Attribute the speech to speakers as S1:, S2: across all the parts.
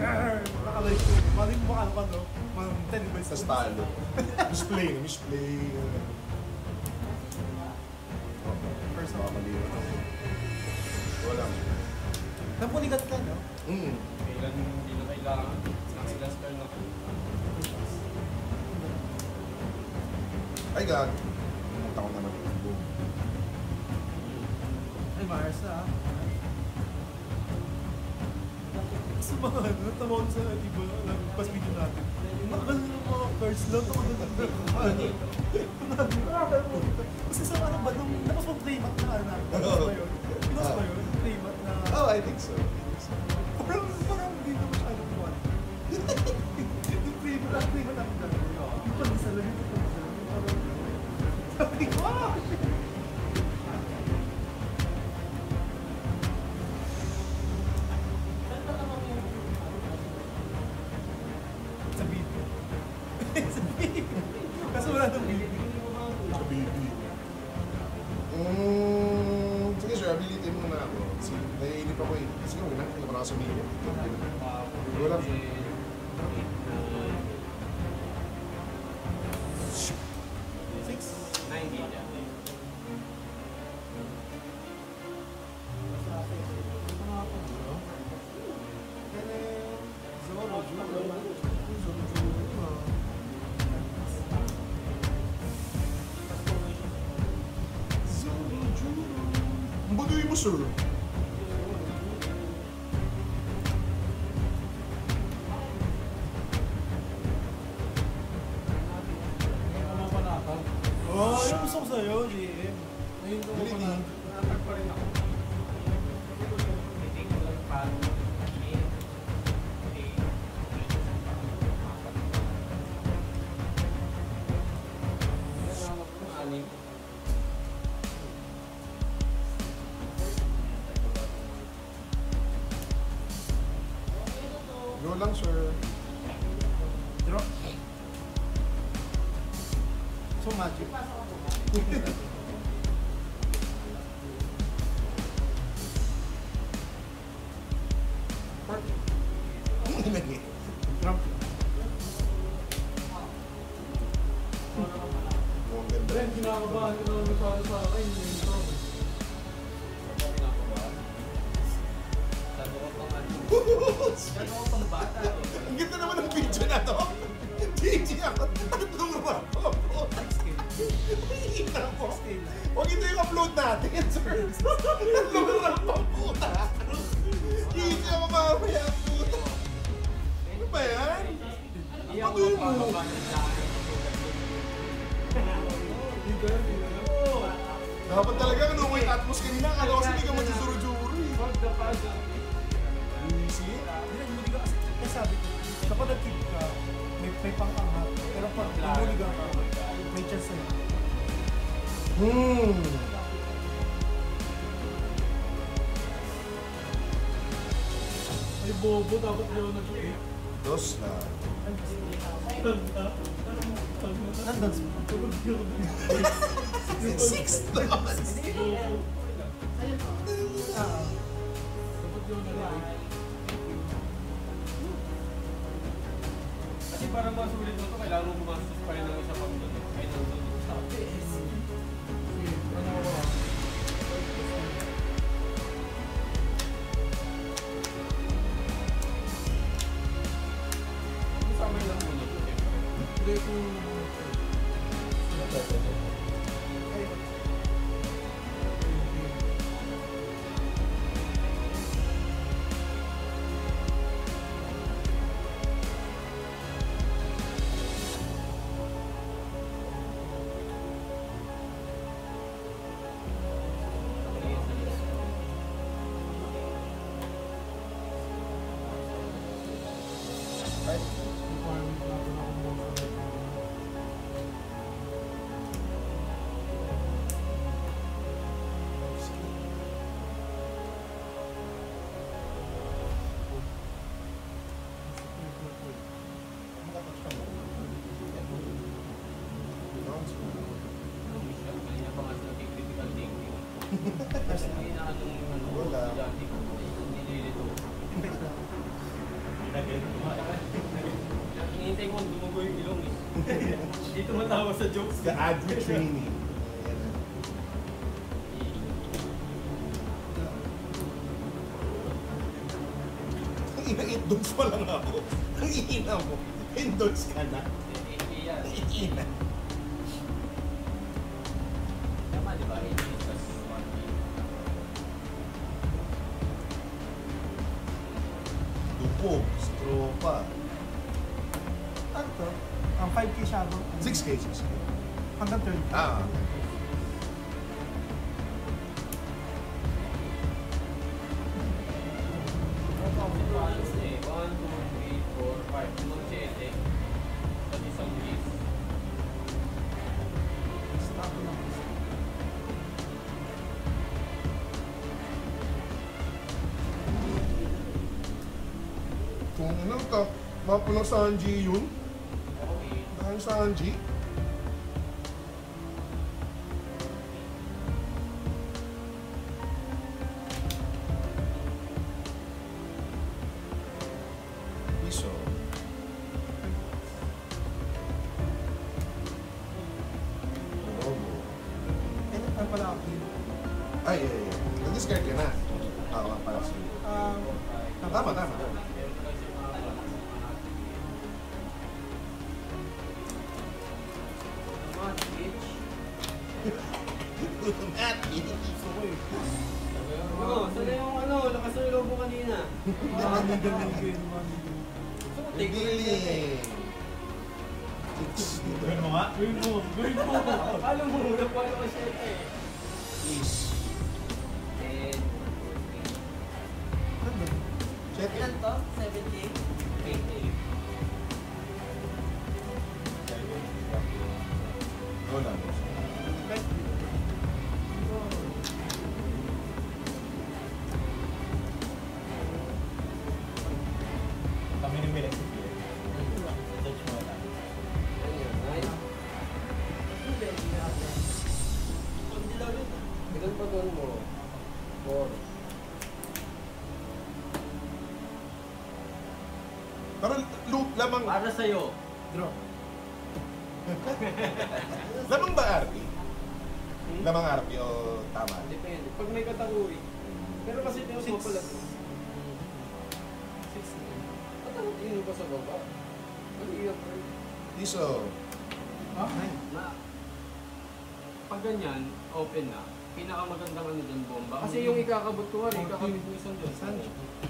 S1: Nakalay ko. Maling mo ano ka, no? Tennis
S2: Sa talo. Misplay.
S1: First
S2: Baka mali yun. Wala.
S1: Nampunigat ka, no?
S3: Kailan hindi na kailangan. Sila spell na.
S2: Ay, gag. Pumunta ko naman yung boom.
S1: Ay, Mars na, sa mga ano, tawag sa iba, pas video natin. Nakakal ng mga cards lang, ako kasi sa ano ba, nung napapag-playmat na ano, pinos ba yun? Playmat na...
S2: Oh, I think so.
S1: Parang hindi na masyado kuwan. Yung playmat ako dahil. Yung panisa lang, sabi ko, wow! Kasi wala nang BB.
S2: Sa BB. Sige sir, abilitin mo na ako. Kasi naiinip ako eh. Sige, huwag nakikita ko na sa media. Wala sir. Buduin mo, sir.
S1: Oh, yung gusto ko sa'yo, JM. Ngayon ko pa na.
S3: Nakatag pa rin ako. Hindi ko lang paano.
S2: Go lang, sir.
S1: Draw. So magic. Trump.
S3: Ben, kinakabahan ko naman para sa akin.
S2: Ang ganda naman ng video na to. GG ako. Tatlong naman po. Huwag ito yung upload natin, sir. Tatlong naman po, puta. GG ako mamaya, puta. Ano ba yan? Patuloy mo. Dapat talaga ano may Atmos kanina. Akala ko kasi hindi ka magsisuro-juro eh. See?
S1: Hindi ka kasi sabi ko, kapag nag-keep ka, may pang-angat. Pero pag huli ka, may chance na yun.
S3: Ay, bobo, dapat yun nag-8.
S2: Dos na.
S1: Nandun
S2: Six na.
S3: Dapat yun nag-8. Kasi para masulit mo ito, kailangan mo gumastos pa rin ng isa pang doon. Ay, nang doon sa Samay lang muna ito. Hindi ko...
S2: Wala.
S3: Hinihintay ko kung dumugo yung ilong eh. Dito matawa sa jokes.
S2: The ad training. Ang ina-indulge pa lang ako. Ang ina mo. Indulge ka na. Ina.
S3: Tama di ba? 80 plus 1
S2: Dupog. Stropa.
S1: Ano to? Ang 5K shadow.
S2: 6K, 6K.
S1: Hanggang 30.
S2: Ah.
S3: balance na eh. 1, 2, 3, 4, 5. Limang 7. Pag isang list.
S1: Stop lang.
S2: Kung ano ka, mapa ng Sanji yun.
S3: Okay.
S2: Dahil Sanji. Piso. Robo.
S1: Ano pala ako?
S2: Ay, ay, ay. Nag-discard ka na. Oo, para sa'yo. Tama, tama.
S3: Oo, sana yung ano, lakas ng loob mo kanina.
S1: Mamigil.
S2: Bibiling.
S3: Gawin mo nga? Gawin mo. Alam mo, napalo ko siya eh.
S2: Is.
S3: 10,
S2: Check it.
S4: Ilan to? 70?
S3: 8.
S2: Wala.
S3: Kami ni Mirex. Judge mo na. Ilan pa doon mo? 4.
S2: Pero loot lamang.
S3: Para sa'yo.
S1: Draw.
S2: Lamang ba RP? Lamang RP o tama?
S3: Depende. Pag may kategory. Pero kasi tinos mo pala. 6. Ba't ang tingin ko sa baba? Maliyak ko.
S2: Piso.
S3: Na, pag ganyan, open na. Pinakamagandang ano dyan, bomba. Kasi yung ikakabot ko rin, ikakabot mo isang dyan.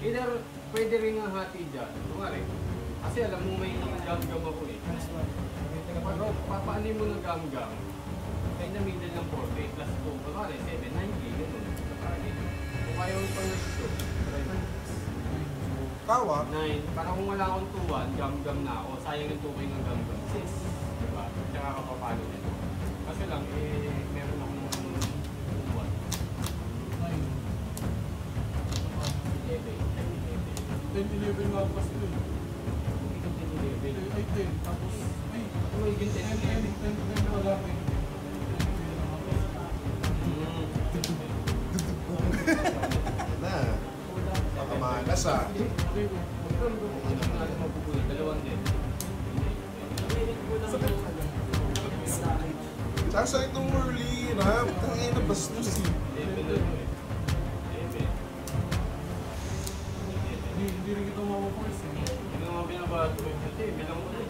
S3: Either, pwede rin nga hati dyan. Kumari. Kasi alam mo may gam-gam ako eh. Pag papaanin mo ng gam-gam, kaya na middle ng 4K plus 2, kumari 7, 9K, gano'n. Kung ayaw mo pang nag-2,
S2: Tawa.
S3: 9. Para kung wala akong 2-1, gam-gam na ako. Sayang yung 2K ng gam-gam. 6. Diba? Tsaka kapapalo nito. Kasi lang, meron akong
S5: 10-11 nga ako kasi yun. Ay, 10. Tapos, ay,
S3: Magiging
S5: 10 na wala ko yun.
S2: Na. Baka malas ah.
S3: Dalawang din.
S2: Sasa itong early rap. Tangin na bastos eh.
S5: Hindi rin kita mapaforce eh.
S3: Yung mga binabato ko yung bilang mo na.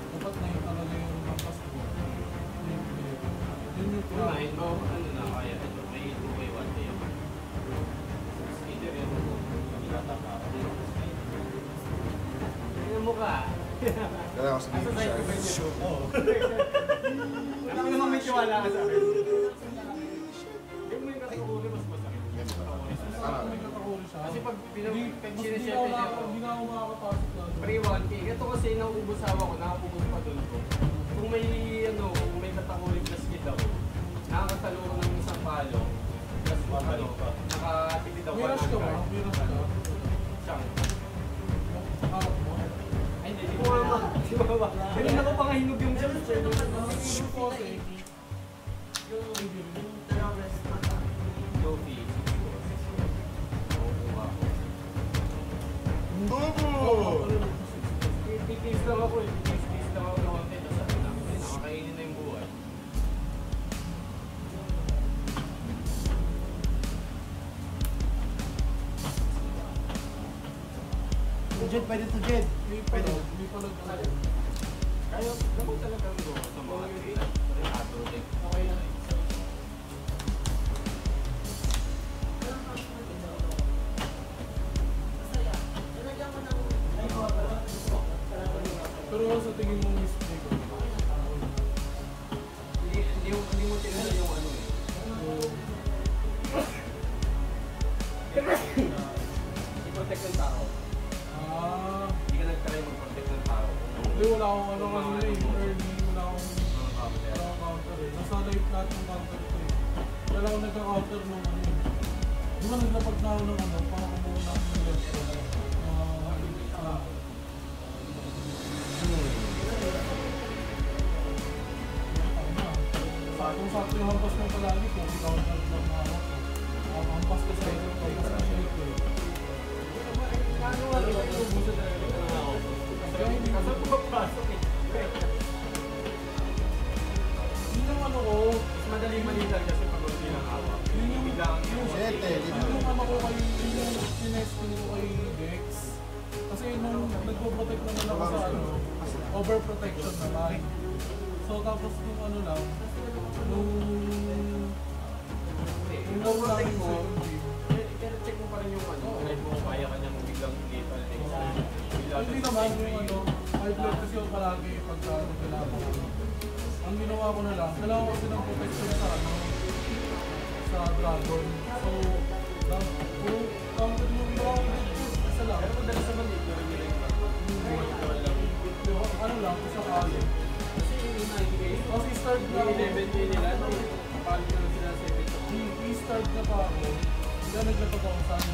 S5: Dapat na yung talaga yung lampas ko. Yun yung plan.
S3: Kumain mo, ano na kaya ito, may 2x1 day ako. Either yan mo, kamilata ka ako. Tingnan mo ka.
S2: Kaya ako sa
S3: Asa side ko ba
S2: dito
S3: yun? Oo. Alam mo naman may tiwala ka sa akin. Hindi mo yung kategori, mas masakit.
S5: May katakuri siya.
S3: Kasi pag
S5: Hindi
S3: sinesete niya ako,
S5: na ako makakapasok na.
S3: pre 1K, ito kasi nauubos ako, nakakubos pa doon ko. Kung may ano, kung may kategori plus kit ako, nakakatalo ko ng isang palo, plus ano, nakatipid ako
S5: May rush ka ba? May rush ka?
S3: Siyang.
S5: Harap mo.
S3: Ay, hindi ko nga Di ba ba? Kanina ko pa nga hinog yung jump.
S5: Yung pose eh.
S4: Yung terrorist mata.
S3: Yofi, siguro. Oo, ako.
S1: Jed, pwede to Jed. Pwede.
S5: Hindi pa nag-ano.
S3: Kaya naman talagang go sa mga project.
S5: Okay na. Pero sa tingin mo mistake ko.
S3: Hindi mo tinala yung ano eh. I-protect ng tao. Hindi ka nag-try mag-protect ng tao.
S5: Hindi, wala akong ano kanina eh. Early, wala akong counter eh. Nasa live natin yung counter ko eh. Wala akong nagka-counter nung ano eh. Di ba naglapag na ako ng ano, parang kumuha na ako ng left ko. Sakto yung hampas mo palagi kung counter lang na ako. Hampas ko sa ito, hampas ko sa ito eh.
S3: Ano nga rin yung busa talaga ng ako?
S5: Kaya hindi
S3: Kasi pumapasok eh.
S5: Yun yung ano ko,
S3: Mas madaling malitan kasi pag hindi lang hawak.
S5: yun yung
S3: Biglaan yung
S2: Sete, di ba?
S5: yun yung ano ko kay, yun yung tinesting ko kay Dex. Kasi nung nagpo-protect naman ako sa ano, overprotection naman. So tapos nung ano lang, nung laro namin
S3: mo,
S5: second game,
S3: pero check mo pa rin yung ano, kahit mo kaya ka niyang biglang lethal next time.
S5: hindi naman yung ano, high blood kasi ako palagi pagka nagkailangan ko. Ang ginawa ko na lang, kailangan ko kasi ng protection sa ano, sa dragon. So, kung counter yung ginawa ko dito, isa lang.
S3: Pero madalas naman dito, hindi rin
S5: Ano lang, isa kali.
S3: kasi yung in-case,
S5: Kasi start na ako.
S3: 11 din nila, kapali na lang sila 7.
S5: I-start na pa ako. Kaya naglapag ako sa ano.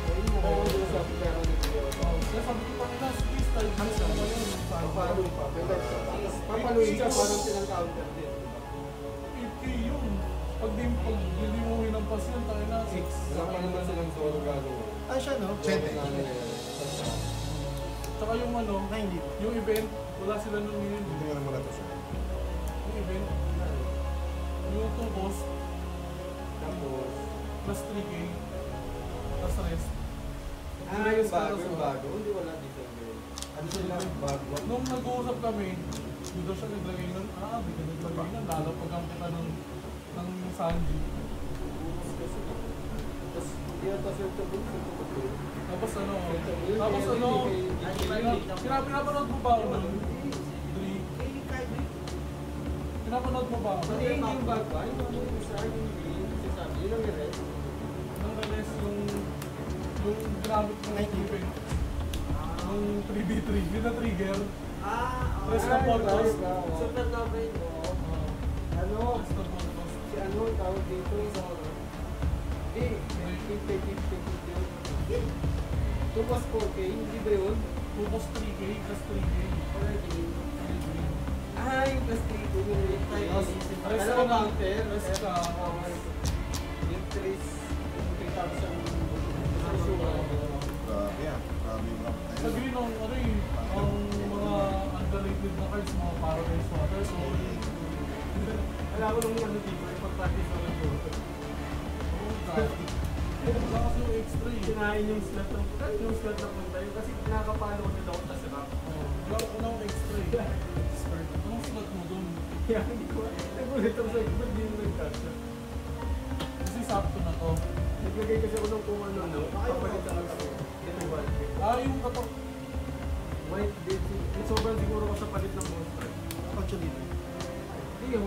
S3: Ayun mo ko doon sa pero nito.
S5: Kaya sabi ko pa nila, sige, start na sa ano yun.
S3: Papalo pa. Papaluin siya, parang silang counter din.
S5: 8K yun. Pag hindi mo hinampas yun, tayo na 6.
S3: Wala pa naman silang solo gagawin.
S1: Ah, siya no?
S2: Sete.
S5: Tsaka yung ano,
S1: Na hindi pa.
S5: yung event, wala sila nung yun.
S2: Hindi nga naman nato siya.
S5: Yung event, yung 2 boss,
S3: Tapos,
S5: plus 3K, plus rest.
S3: yung bago. Hindi wala December. Ano sila? Bago.
S5: Nung nag-uusap kami, hindi daw siya naglagay ng, di ka naglagay ng, lalapag kita ng Sanji.
S3: Tapos, hindi ata sir tabog.
S5: Tapos ano, pinapanood mo ba ako ng 3? Pinapanood mo ba ako?
S3: Hindi yung bago. Yung ano yung sa akin yung green. Sinasabi, yun ang red.
S5: Nang release yung ginamit ko ng event. Yung 3v3, yun na trigger. Press na photos.
S3: Super na ba yun? Ano?
S5: Press na photos.
S3: Si ano, tawag dito sa Tupas 4K, hindi ba yun?
S5: Focus 3K, plus 3K.
S3: Yung plus 3K, yung
S5: Rest ka na. Rest ka.
S3: Yung 3,000
S2: Grabe yan. Grabe yung rap na
S5: Sa
S2: yun.
S5: green ang ano eh, ang mga underrated na cards, mga Paradise Water. So,
S3: Wala ko nung ano dito, ipag-practice ko lang yun.
S5: wala kasi yung extra eh.
S3: Kinain yung slot ng punta yun kasi nakakapalo ko dito ako sa sarap.
S5: Wala akong extra eh. Anong slot mo dun?
S3: Kaya hindi ko, nagulit ako sa ba't di mo nagkasya?
S5: Kasi sakto na to.
S3: Naglagay kasi ako ng kung ano, papalit ako sa ito white.
S5: Yung kapak.
S3: White din, sobrang siguro ko sa palit ng monster.
S1: Actually,
S3: Hindi yun,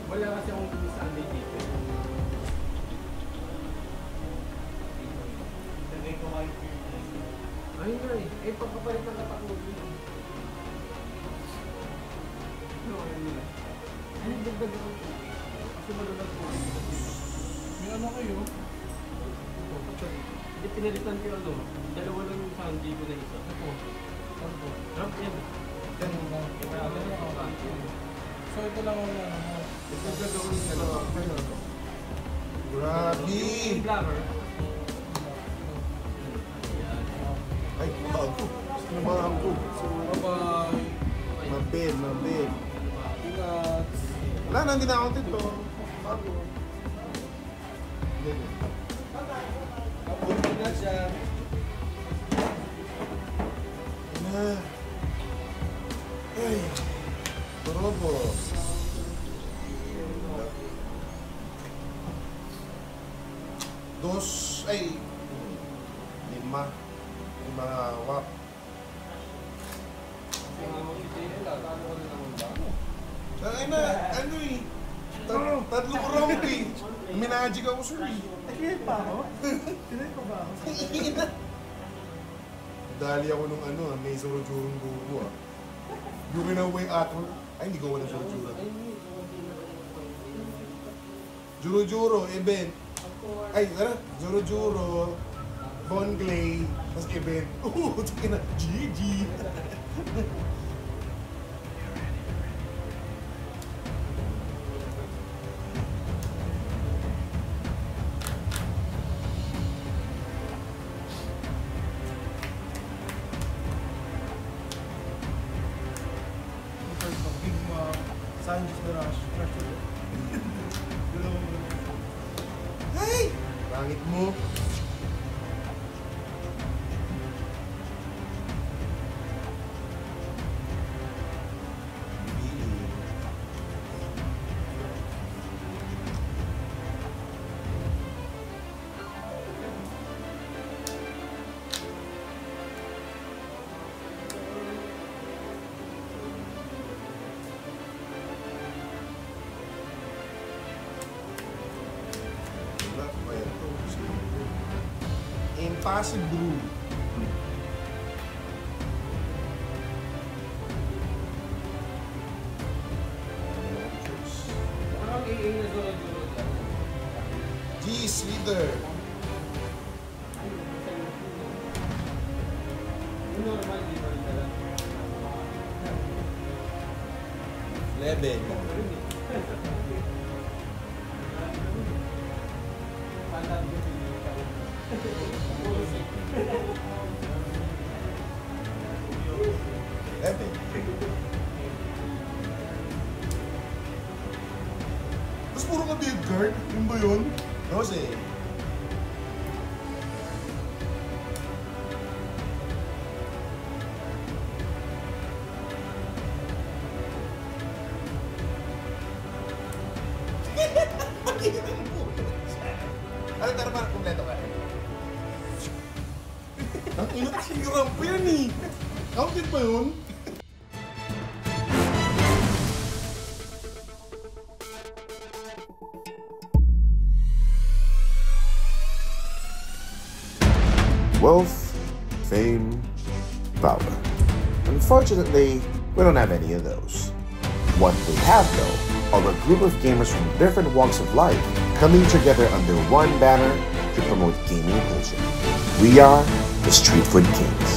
S3: wala kasi akong Sunday dito. Ayun nga eh, pagkapalit ng kapak mo dito. Ano ayun nila? Ano yung dagdag ako? Kasi malulag po.
S5: May ano kayo?
S3: Hindi pinalitan ko ano, dalawa lang yung Sunday ko na isa.
S5: Ito. Ano to?
S3: Drop yan.
S5: Ganun lang. So ito lang ang ano mo.
S3: Dagdag ako ng dalawa.
S2: Grabe!
S3: Yung blabber.
S2: Ay, bago. Bago.
S5: Bye-bye.
S2: Mabed, mabed.
S5: Ingat.
S2: Wala na, hindi na ako dito. Bago.
S3: Ingat siya.
S2: Ay. Torobos. Lima. Lima wap. Ay na, ano eh. Tatlong round eh. Minagic ako, sir eh.
S1: Nakilit pa ako? Kilit ko ba ako?
S2: Dali ako nung ano, may Zorojurong bubo ah. Yung kinaway ato. Ay, hindi ko wala Zorojuro. Juro-juro, event. Ay, tara, Juro-juro, Bon Clay, tapos event. Tsaka na, GG.
S1: Big Sanjis na rush.
S2: Ay! Pangit mo. Impossible.
S3: Parang iing na Zoro-Zoro dyan.
S2: Jeez, leader.
S3: Yung normal, di ba rin talaga?
S2: 11.
S3: Alam ko din yung
S2: Tapos puro ka build guard? Yun ba yun? Jose. Ano, tara parang kompleto ka. Ang inat kasi yung ramp yan eh. Counted ba yun?
S4: Wealth, fame, power. Unfortunately, we don't have any of those. What we have, though, are a group of gamers from different walks of life coming together under one banner to promote gaming culture. We are the Street Food Kings.